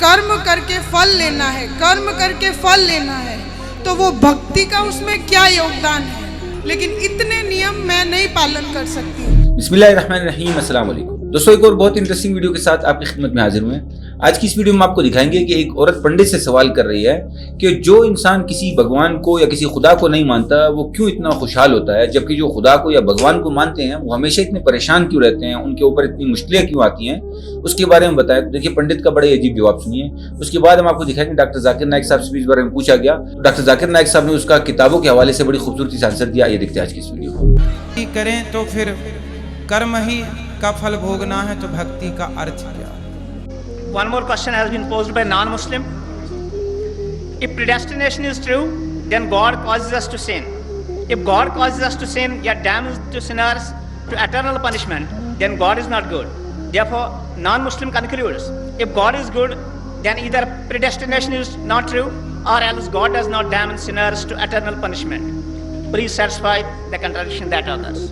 कर्म करके फल लेना है, कर्म करके फल लेना है, तो वो भक्ति का उसमें क्या योगदान है, लेकिन इतने नियम मैं नहीं पालन कर सकती। बिस्मिल्लाहिर्रहमानिर्रहीम, अस्सलाम वालेकुम दोस्तों, एक और बहुत इंटरेस्टिंग वीडियो के साथ आपकी खिदमत में हाजिर हुए। आज की इस वीडियो में आपको दिखाएंगे कि एक औरत पंडित से सवाल कर रही है कि जो इंसान किसी भगवान को या किसी खुदा को नहीं मानता वो क्यों इतना खुशहाल होता है, जबकि जो खुदा को या भगवान को मानते हैं वो हमेशा इतने परेशान क्यों रहते हैं, उनके ऊपर इतनी मुश्किलें क्यों आती हैं, उसके बारे में बताया। तो देखिए पंडित का बड़े अजीब जवाब सुनिए। उसके बाद हम आपको दिखाएंगे डॉक्टर जाकिर नाइक साहब से भी इस बारे में पूछा गया। डॉक्टर जाकिर नाइक साहब ने उसका किताबों के हवाले से बड़ी खूबसूरती से आंसर दिया। ये देखते हैं आज की इस वीडियो। करें तो फिर कर्म ही का फल भोगना है, तो भक्ति का अर्थ क्या? One more question has been posed by non-Muslim. If predestination is true, then God causes us to sin. If God causes us to sin, yet damns to sinners to eternal punishment, then God is not good. Therefore, non-Muslim concludes, if God is good, then either predestination is not true, or else God does not damn sinners to eternal punishment. Please satisfy the contradiction that occurs.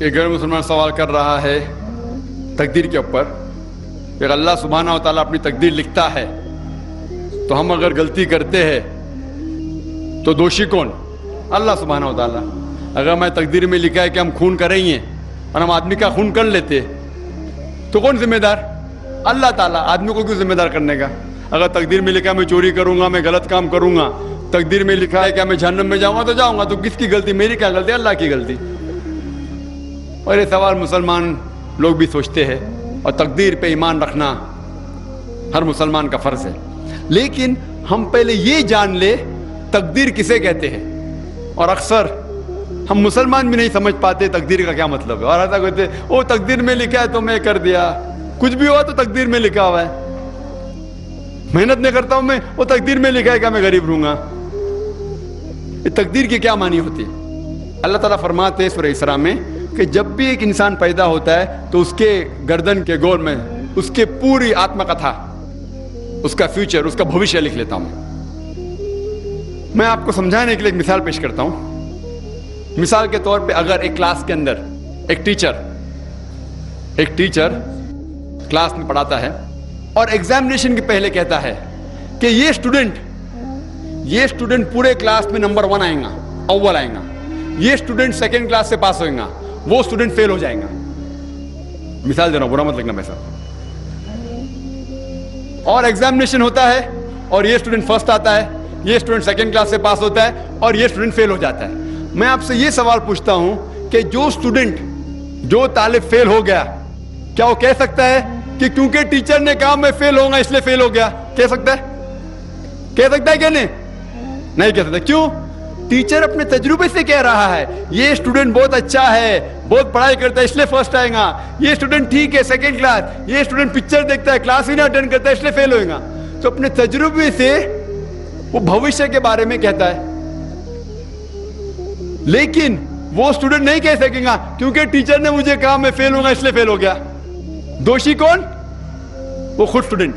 एक गैर मुसलमान सवाल कर रहा है तकदीर के ऊपर कि अल्लाह सुब्हानहू व तआला अपनी तकदीर लिखता है, तो हम अगर गलती करते हैं तो दोषी कौन? अल्लाह सुब्हानहू व तआला। अगर मैं तकदीर में लिखा है कि हम खून करेंगे और हम आदमी का खून कर लेते तो कौन जिम्मेदार? अल्लाह ताला। आदमी को क्यों जिम्मेदार करने का? अगर तकदीर में लिखा है मैं चोरी करूंगा, मैं गलत काम करूंगा, तकदीर में लिखा है कि मैं जहन्नम में जाऊंगा तो जाऊंगा, तो किसकी गलती? मेरी क्या गलती? अल्लाह की गलती। और ये सवाल मुसलमान लोग भी सोचते हैं, और तकदीर पे ईमान रखना हर मुसलमान का फर्ज है। लेकिन हम पहले ये जान ले तकदीर किसे कहते हैं, और अक्सर हम मुसलमान भी नहीं समझ पाते तकदीर का क्या मतलब है। और ऐसा कहते हैं ओ तकदीर में लिखा है तो मैं कर दिया, कुछ भी हुआ तो तकदीर में लिखा हुआ है, मेहनत नहीं करता हूं मैं, वो तकदीर में लिखा है कि मैं गरीब रहूंगा। ये तकदीर की क्या मानी होती है? अल्लाह ताला फरमाते हैं सूरह इसरा में कि जब भी एक इंसान पैदा होता है तो उसके गर्दन के गोल में उसके पूरी आत्मकथा, उसका फ्यूचर, उसका भविष्य लिख लेता हूं। मैं आपको समझाने के लिए एक मिसाल पेश करता हूं। मिसाल के तौर पे अगर एक क्लास के अंदर एक टीचर क्लास में पढ़ाता है और एग्जामिनेशन के पहले कहता है कि ये स्टूडेंट पूरे क्लास में नंबर 1 आएगा, अव्वल आएगा, ये स्टूडेंट सेकंड क्लास से पास होएगा, वो स्टूडेंट फेल हो जाएगा। मिसाल दे रहा हूं, बुरा मत लगना पैसा। और एग्जामिनेशन होता है और ये स्टूडेंट फर्स्ट आता है, ये स्टूडेंट सेकंड क्लास से पास होता है और ये स्टूडेंट फेल हो जाता है। मैं आपसे ये सवाल पूछता हूं कि जो तालिब फेल हो गया, क्या वो कह सकता है कि क्योंकि टीचर ने कहा मैं फेल होऊंगा इसलिए फेल हो गया? कह सकता है क्या? नहीं कह सकता। क्यों? टीचर अपने तजुर्बे से कह रहा है ये स्टूडेंट बहुत अच्छा है, बहुत पढ़ाई करता है इसलिए फर्स्ट आएगा, ये स्टूडेंट ठीक है सेकंड क्लास, ये स्टूडेंट पिक्चर देखता है, क्लास ही ना अटेंड करता है इसलिए फेल होएगा। तो अपने तजुर्बे से वो भविष्य के बारे में कहता है, लेकिन वो स्टूडेंट नहीं कह सकेगा क्योंकि टीचर ने मुझे कहा मैं फेल होऊंगा इसलिए फेल हो गया। दोषी कौन? वो खुद स्टूडेंट,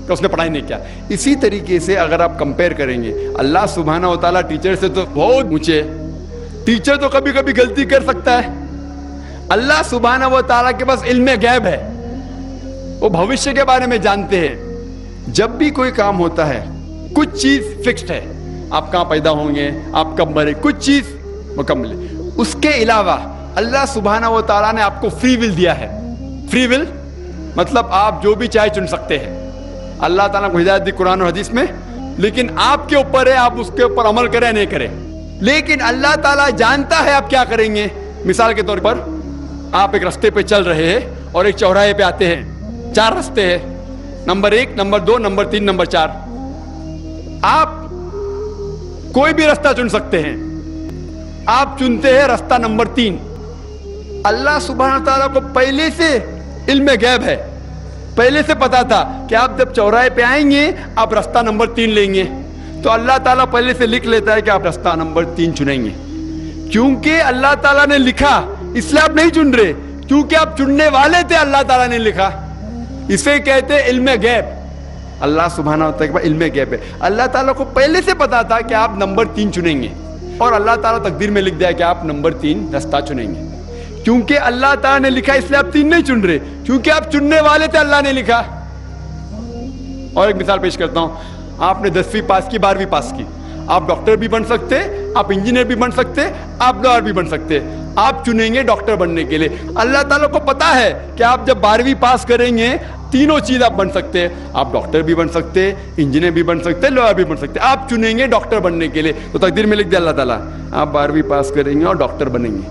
तो उसने पढ़ाई नहीं किया। इसी तरीके से अगर आप कंपेयर करेंगे, अल्लाह सुब्हानहू व तआला टीचर से तो बहुत ऊंचे। टीचर तो कभी कभी गलती कर सकता है, अल्लाह सुब्हानहू व तआला के पास इल्म गैब है, वो भविष्य के बारे में जानते हैं। जब भी कोई काम होता है कुछ चीज फिक्स्ड है, आप कहां पैदा होंगे, आप कब मरे, कुछ चीज मुकम्मल है। उसके अलावा अल्लाह सुब्हानहू व तआला ने आपको फ्री विल दिया है। फ्री विल मतलब आप जो भी चाहे चुन सकते हैं। अल्लाह ताला को हिदायत दी कुरान और हदीस में, लेकिन आपके ऊपर है आप उसके ऊपर अमल करें नहीं करें। लेकिन अल्लाह ताला जानता है आप क्या करेंगे। मिसाल के तौर पर आप एक रास्ते पे चल रहे हैं और एक चौराहे पे आते हैं, 4 रास्ते हैं, नंबर 1, नंबर 2, नंबर 3, नंबर 4। आप कोई भी रास्ता चुन सकते हैं, आप चुनते हैं रास्ता नंबर 3। अल्लाह सुब्हानहू व तआला को पहले से इल्म गैब है, पहले से पता था कि आप जब चौराहे पे आएंगे आप रास्ता नंबर 3 लेंगे, तो अल्लाह ताला पहले से लिख लेता है कि आप रास्ता नंबर 3 चुनेंगे। क्योंकि अल्लाह ताला ने लिखा इसलिए आप नहीं चुन रहे, क्योंकि आप चुनने वाले थे, अल्लाह ताला ने लिखा। इसे कहते इल्म गैब। अल्लाह सुब्हानहू व तआला इल्म गैब है। अल्लाह ताला को पहले से पता था कि आप नंबर 3 चुनेंगे, और अल्लाह ताला तकदीर में लिख दिया कि आप नंबर 3 रास्ता चुनेंगे। क्योंकि अल्लाह ताला ने लिखा इसलिए आप 3 नहीं चुन रहे, क्योंकि आप चुनने वाले थे, अल्लाह ने लिखा। और एक मिसाल पेश करता हूँ, आपने 10वीं पास की, 12वीं पास की, आप डॉक्टर भी बन सकते, आप इंजीनियर भी बन सकते, आप लॉयर भी बन सकते, आप चुनेंगे डॉक्टर बनने के लिए। अल्लाह ताला को पता है कि आप जब 12वीं पास करेंगे तीनों चीज आप बन सकते हैं, आप डॉक्टर भी बन सकते, इंजीनियर भी बन सकते, लॉयर भी बन सकते, आप चुनेंगे डॉक्टर बनने के लिए। तो तकदीर में लिख दिया अल्लाह ताला, आप 12वीं पास करेंगे और डॉक्टर बनेंगे,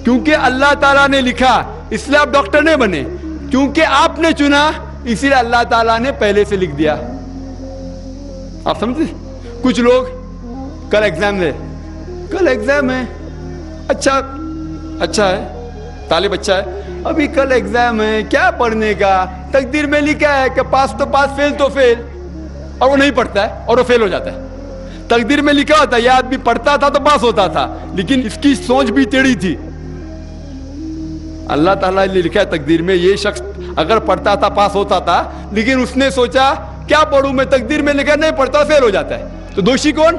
क्योंकि अल्लाह ताला ने लिखा, इसलिए आप डॉक्टर नहीं बने, क्योंकि आपने चुना इसीलिए अल्लाह ताला ने पहले से लिख दिया। आप समझे? कुछ लोग कल एग्जाम है, अच्छा है, तालिब अच्छा है, अभी कल एग्जाम है, क्या पढ़ने का, तकदीर में लिखा है कि पास तो पास, फेल तो फेल, और वो नहीं पढ़ता है और वो फेल हो जाता है। तकदीर में लिखा होता है ये आदमी पढ़ता था तो पास होता था, लेकिन इसकी सोच भी टेढ़ी थी। अल्लाह ताला ने लिखा है तकदीर में, ये शख्स अगर पढ़ता था पास होता था, लेकिन उसने सोचा क्या पढ़ूं मैं, तकदीर में लिखा नहीं पढ़ता फेल हो जाता है। तो दोषी कौन,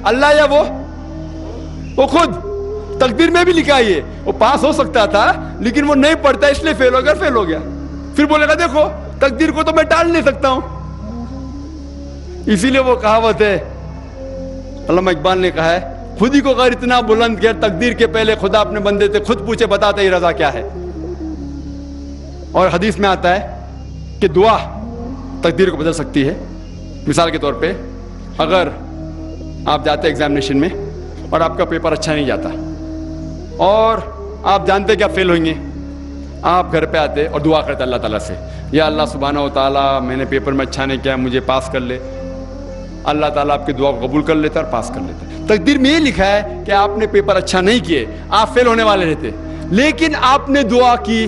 अल्लाह या वो खुद? तकदीर में भी लिखा है ये, वो पास हो सकता था लेकिन वो नहीं पढ़ता इसलिए फेल हो गया। फिर बोलेगा देखो तकदीर को तो मैं टाल नहीं सकता हूं। इसीलिए वो कहावत है, अल्लामा इकबाल ने कहा है, खुद ही को अगर इतना बुलंद किया, तकदीर के पहले खुदा अपने बंदे से खुद पूछे बताते ही रजा क्या है। और हदीस में आता है कि दुआ तकदीर को बदल सकती है। मिसाल के तौर पे अगर आप जाते एग्जामिनेशन में और आपका पेपर अच्छा नहीं जाता और आप जानते कि आप फेल होंगे, आप घर पे आते और दुआ करते अल्लाह ताला से, या अल्लाह सुब्हानहू व तआला मैंने पेपर में अच्छा नहीं किया, मुझे पास कर ले। अल्लाह ताला आपकी दुआ को कबूल कर लेता और पास कर लेता। तकदीर में ये लिखा है कि आपने पेपर अच्छा नहीं किए, आप फेल होने वाले रहते, लेकिन आपने दुआ की।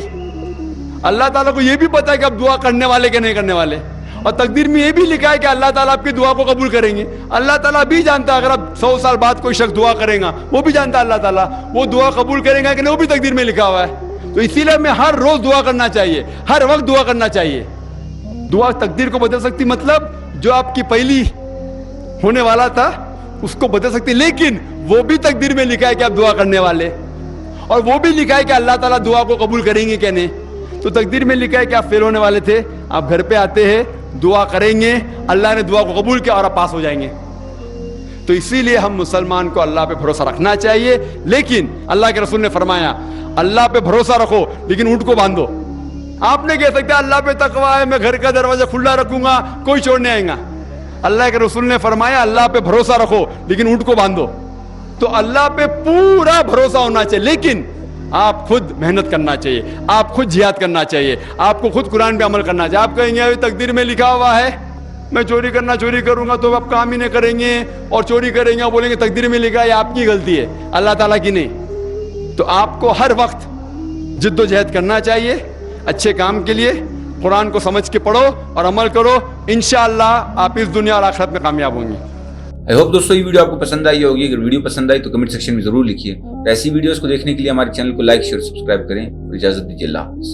अल्लाह ताला को ये भी पता है कि आप दुआ करने वाले कि नहीं करने वाले, और तकदीर में ये भी लिखा है कि अल्लाह ताला आपकी दुआ को कबूल करेंगे। अल्लाह ताला भी जानता है अगर आप 100 साल बाद कोई शख्स दुआ करेगा, वो भी जानता है अल्लाह ताला वो दुआ कबूल करेगा कि नहीं, वो भी तकदीर में लिखा हुआ है। तो इसीलिए हमें हर रोज दुआ करना चाहिए, हर वक्त दुआ करना चाहिए। दुआ तकदीर को बदल सकती, मतलब जो आपकी पहली होने वाला था उसको बदल सकती, लेकिन वो भी तकदीर में लिखा है कि आप दुआ करने वाले, और वो भी लिखा है कि अल्लाह ताला दुआ को कबूल करेंगे कि नहीं। तो तकदीर में लिखा है कि आप फेल होने वाले थे, आप घर पे आते हैं, दुआ करेंगे, अल्लाह ने दुआ को कबूल किया और आप पास हो जाएंगे। तो इसीलिए हम मुसलमान को अल्लाह पे भरोसा रखना चाहिए, लेकिन अल्लाह के रसूल ने फरमाया अल्लाह पे भरोसा रखो लेकिन ऊंट को बांधो। आप नहीं कह सकते अल्लाह पे तकवा है, मैं घर का दरवाजा खुला रखूंगा, कोई चोर नहीं आएगा। अल्लाह के रसूल ने फरमाया अल्लाह पे भरोसा रखो लेकिन ऊंट को बांधो। तो अल्लाह पे पूरा भरोसा होना चाहिए, लेकिन आप खुद मेहनत करना चाहिए, आप खुद जिहाद करना चाहिए, आपको खुद कुरान पे अमल करना चाहिए। आप कहेंगे अभी तकदीर में लिखा हुआ है मैं चोरी करूंगा, तो आप काम ही नहीं करेंगे और चोरी करेंगे और बोलेंगे तकदीर में लिखा है, आपकी गलती है, अल्लाह ताला की नहीं। तो आपको हर वक्त जिद्दोजहद करना चाहिए अच्छे काम के लिए। कुरान को समझ के पढ़ो और अमल करो, इंशाअल्लाह आप इस दुनिया और आखिरत में कामयाब होंगे। आई होप दोस्तों ये वीडियो आपको पसंद आई होगी। अगर वीडियो पसंद आई तो कमेंट सेक्शन में जरूर लिखिए। ऐसी वीडियोस को देखने के लिए हमारे चैनल को लाइक शेयर सब्सक्राइब करें। इजाजत दीजिए, अल्लाह हाफिज़।